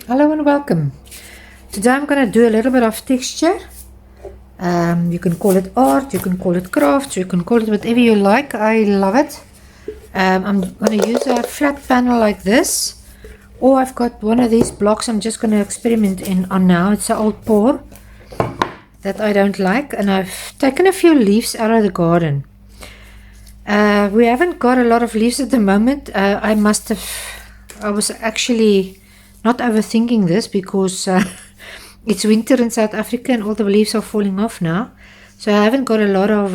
Hello and welcome. Today I'm going to do a little bit of texture. You can call it art, you can call it craft, you can call it whatever you like. I love it. I'm going to use a flat panel like this, or I've got one of these blocks I'm just going to experiment on now. It's an old pour that I don't like, and I've taken a few leaves out of the garden. We haven't got a lot of leaves at the moment. I was actually not overthinking this because it's winter in South Africa and all the leaves are falling off now. So I haven't got a lot of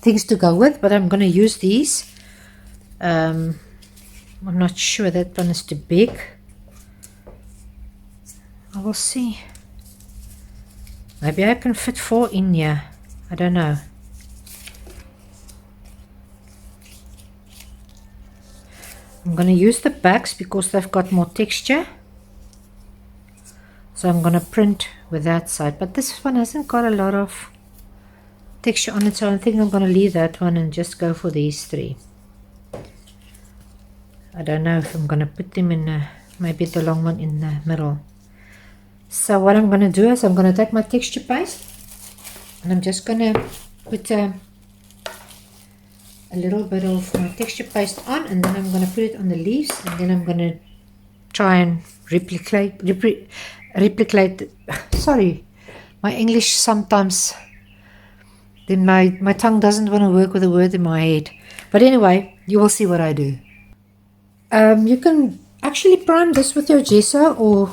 things to go with, but I'm going to use these. I'm not sure that one is too big. I will see. Maybe I can fit 4 in here. I don't know. I'm going to use the backs because they've got more texture. So I'm going to print with that side. But this one hasn't got a lot of texture on it. So I think I'm going to leave that one and just go for these 3. I don't know if I'm going to put them in maybe the long one in the middle. So what I'm going to do is I'm going to take my texture paste. And I'm just going to put a little bit of my texture paste on, and then I'm going to put it on the leaves, and then I'm going to try and replicate sorry, my English sometimes, then my tongue doesn't want to work with a word in my head. But anyway, you will see what I do. You can actually prime this with your gesso or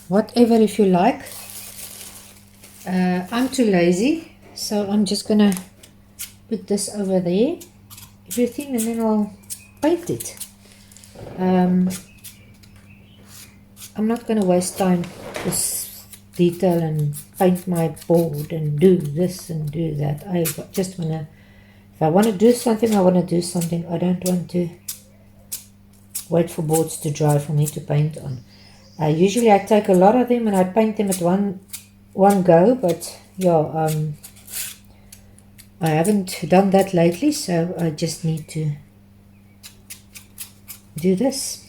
whatever if you like. I'm too lazy, so I'm just going to put this over there, everything, and then I'll paint it. I'm not going to waste time with detail and paint my board and do this and do that. I just want to, if I want to do something, I want to do something. I don't want to wait for boards to dry for me to paint on. Usually I take a lot of them and I paint them at one go, but yeah, I haven't done that lately, so I just need to do this.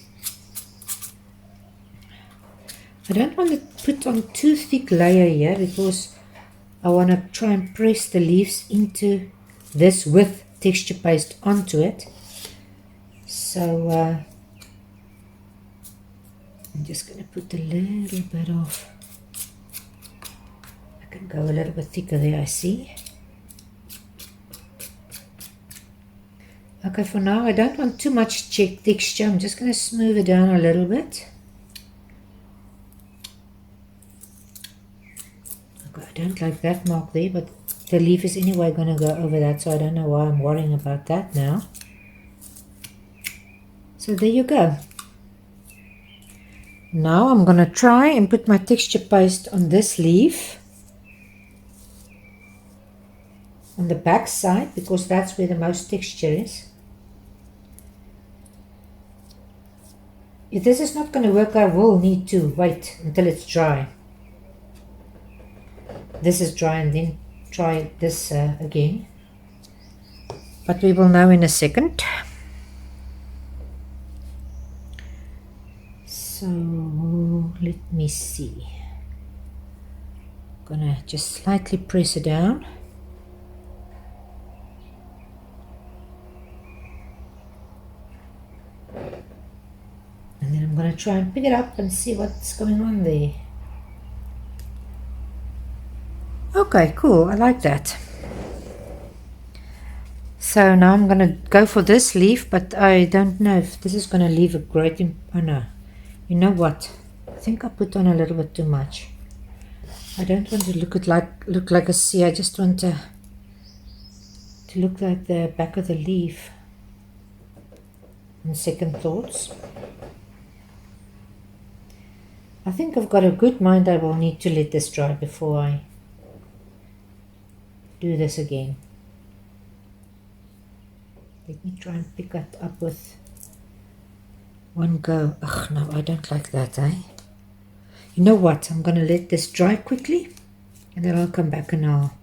I don't want to put on too thick layer here because I want to try and press the leaves into this with texture paste onto it. So I'm just going to put a little bit of, I can go a little bit thicker there, I see. Okay, for now I don't want too much texture. I'm just going to smooth it down a little bit. Okay, I don't like that mark there, but the leaf is anyway going to go over that, so I don't know why I'm worrying about that now. So there you go. Now I'm going to try and put my texture paste on this leaf, on the back side, because that's where the most texture is. If this is not going to work, I will need to wait until it's dry. This is dry, and then try this again. But we will know in a second. So let me see. I'm gonna just slightly press it down. And then I'm going to try and pick it up and see what's going on there. Okay, cool. I like that. So now I'm going to go for this leaf, but I don't know if this is going to leave a great oh no. You know what? I think I put on a little bit too much. I don't want to look like a sea. I just want to look like the back of the leaf. On second thoughts, I think I've got a good mind. I will need to let this dry before I do this again. Let me try and pick that up with one go. Ugh, no, I don't like that, eh? You know what? I'm going to let this dry quickly, and then I'll come back and I'll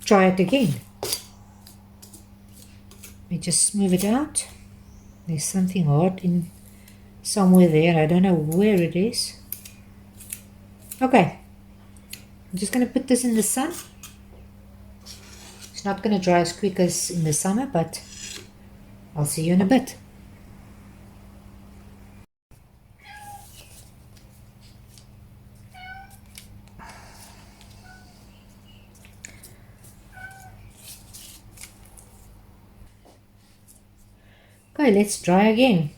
try it again. Let me just smooth it out. There's something hard somewhere there. I don't know where it is. Okay, I'm just going to put this in the sun. It's not going to dry as quick as in the summer, but I'll see you in a bit. Okay, let's dry again.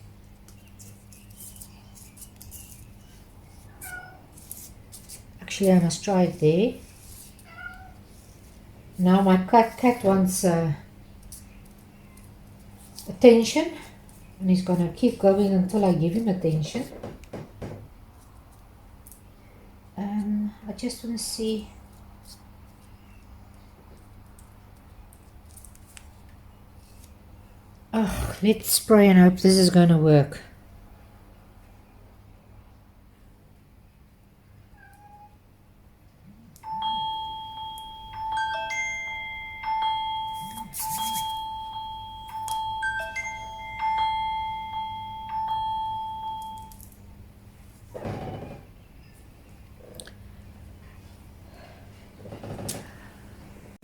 Actually, I must try it there. Now my cat wants attention, and he's going to keep going until I give him attention. I just want to see. Oh, let's spray and hope this is going to work.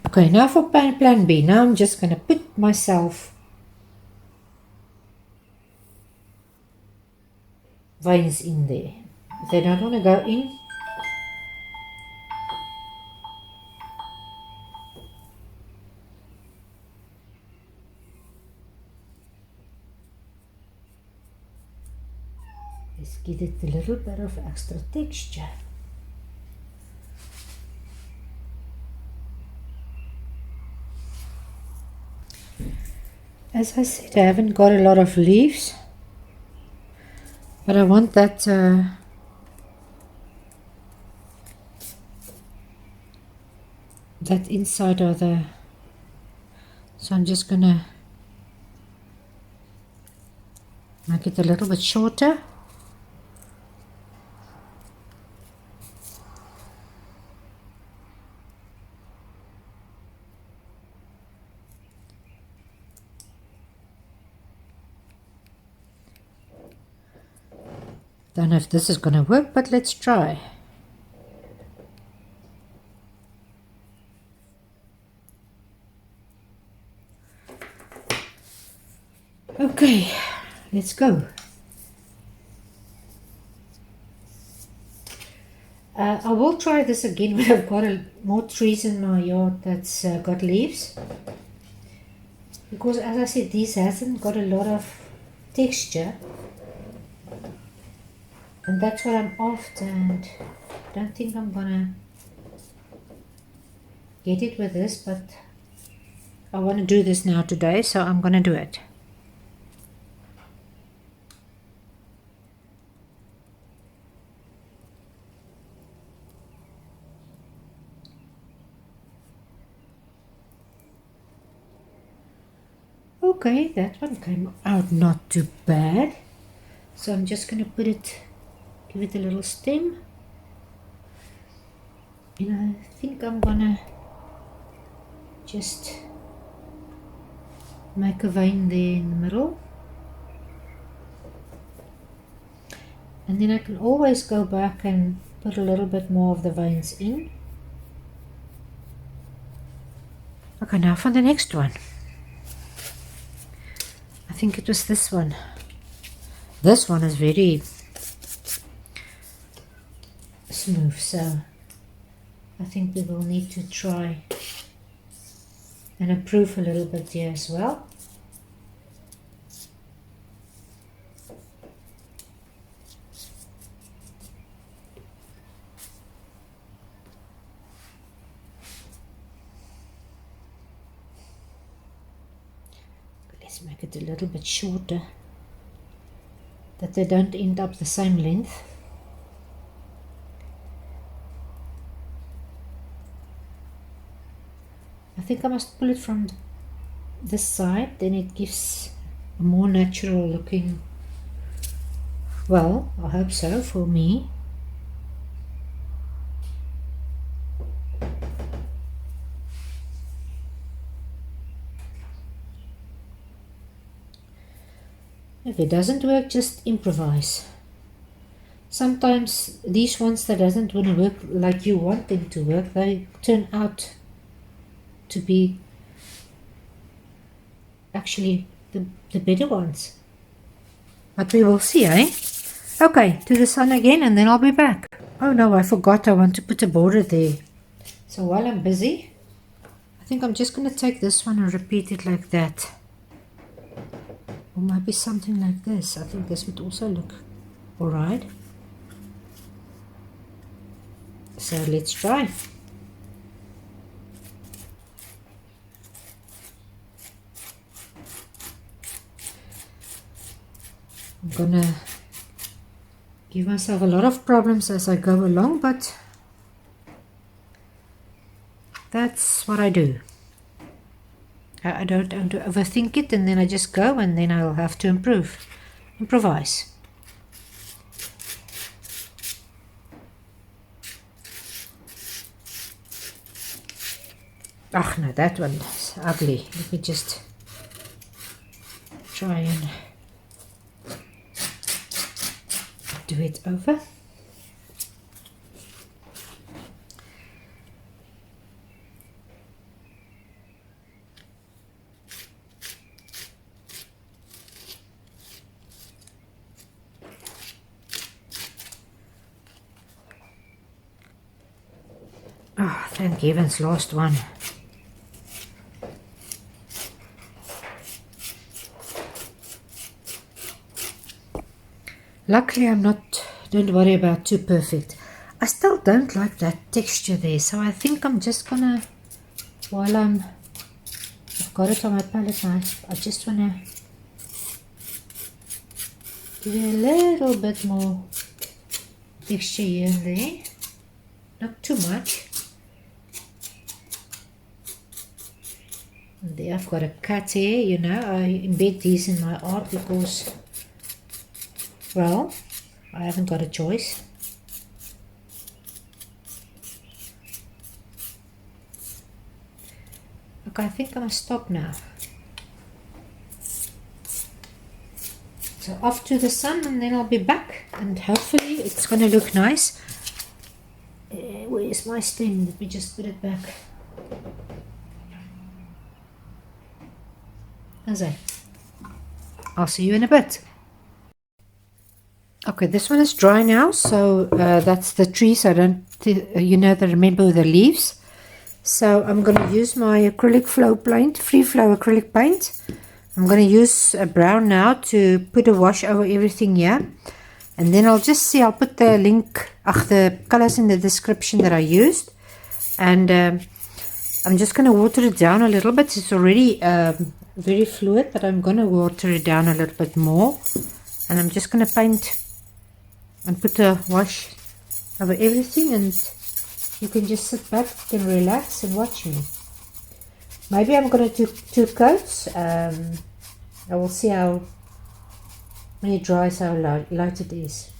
Okay, now for plan B. Now I'm just going to put myself veins in there. If they don't want to go in, let's give it a little bit of extra texture. As I said, I haven't got a lot of leaves, but I want that that inside of the, so I'm just gonna make it a little bit shorter. Don't know if this is going to work, but let's try. Okay, let's go. I will try this again when I've got more trees in my yard that's got leaves. Because as I said, this hasn't got a lot of texture. And that's what I'm after, and I don't think I'm gonna get it with this, but I want to do this now today, so I'm gonna do it. Okay, that one came out not too bad. So I'm just gonna put it, give it a little stem, and I think I'm gonna just make a vein there in the middle, and then I can always go back and put a little bit more of the veins in. Okay, now for the next one. I think it was this one. This one is very smooth, so I think we will need to try and improve a little bit here as well. Let's make it a little bit shorter, that they don't end up the same length. I think I must pull it from this side, then it gives a more natural looking, well, I hope so for me. If it doesn't work, just improvise. Sometimes these ones that doesn't want to work like you want them to work, they turn out to be actually the better ones. But we will see, eh? Okay, to the sun again and then I'll be back. Oh no, I forgot I want to put a border there. So while I'm busy, I think I'm just going to take this one and repeat it like that. Or maybe something like this. I think this would also look alright. So let's try. I'm gonna give myself a lot of problems as I go along, but that's what I do. I don't want to overthink it, and then I just go, and then I'll have to improvise. Oh no, that one is ugly. Let me just try and do it over. Oh, thank heavens, last one. Luckily, don't worry about too perfect. I still don't like that texture there, so I think I'm just gonna, while I've got it on my palette knife, I just wanna give it a little bit more texture here and there, not too much. And there I've got a cut here, you know, I embed these in my art because, well, I haven't got a choice. Okay, I think I'm gonna stop now. So off to the sun, and then I'll be back, and hopefully it's gonna look nice. Where's my stem? Let me just put it back. How's that? I'll see you in a bit. Okay, this one is dry now, so that's the tree, so I don't, remember the leaves. So I'm going to use my acrylic flow paint, free flow acrylic paint. I'm going to use a brown now to put a wash over everything here. And then I'll put the link, the colors in the description that I used. And I'm just going to water it down a little bit. It's already very fluid, but I'm going to water it down a little bit more. And I'm just going to paint and put a wash over everything, and you can just sit back and relax and watch me. Maybe I'm going to do 2 coats. I will see how when it dries how light it is.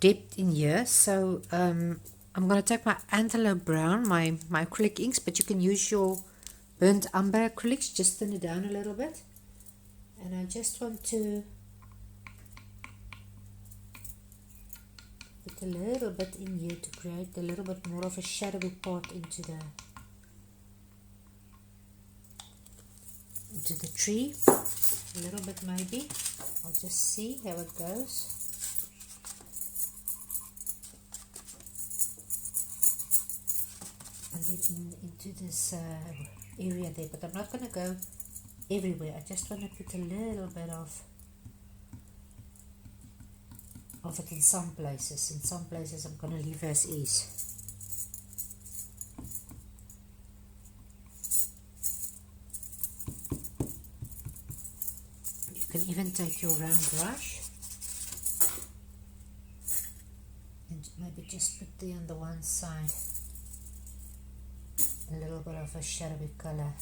Depth in here, so I'm going to take my antelope brown, my acrylic inks, but you can use your burnt umber acrylics, just thin it down a little bit. And I just want to put a little bit in here to create a little bit more of a shadowy part into the tree, a little bit maybe. I'll just see how it goes. And then into this area there, but I'm not going to go everywhere. I just want to put a little bit of of it in some places. In some places I'm going to leave as is. You can even take your round brush and maybe just put there on the one side a little bit of a shadowy color.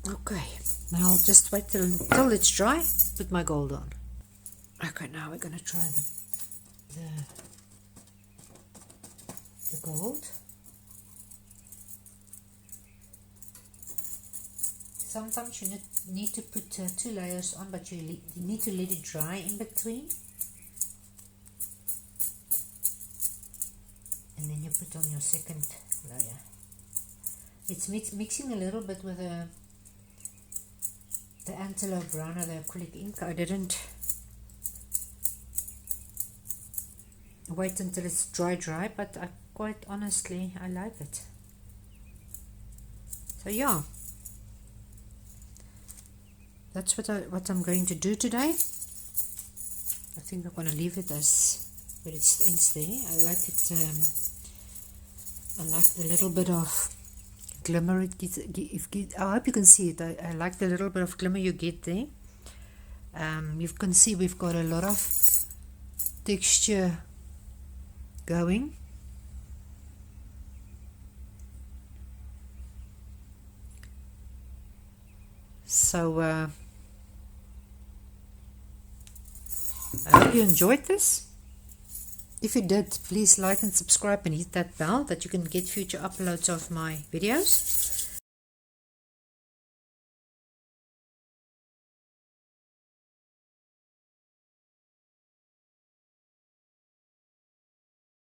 Okay, now I'll just wait until it's dry, put my gold on. Okay, now we're going to try the gold. Sometimes you need to put 2 layers on, but you need to let it dry in between. And then you put on your second layer. It's mixing a little bit with the antelope brown or the acrylic ink. I didn't wait until it's dry, but quite honestly I like it. So yeah, that's what I'm going to do today. I think I'm going to leave it as where it ends there. I like it. I like the little bit of glimmer it gives. I hope you can see it. I like the little bit of glimmer you get there. You can see we've got a lot of texture going. So I hope you enjoyed this. If you did, please like and subscribe and hit that bell that you can get future uploads of my videos.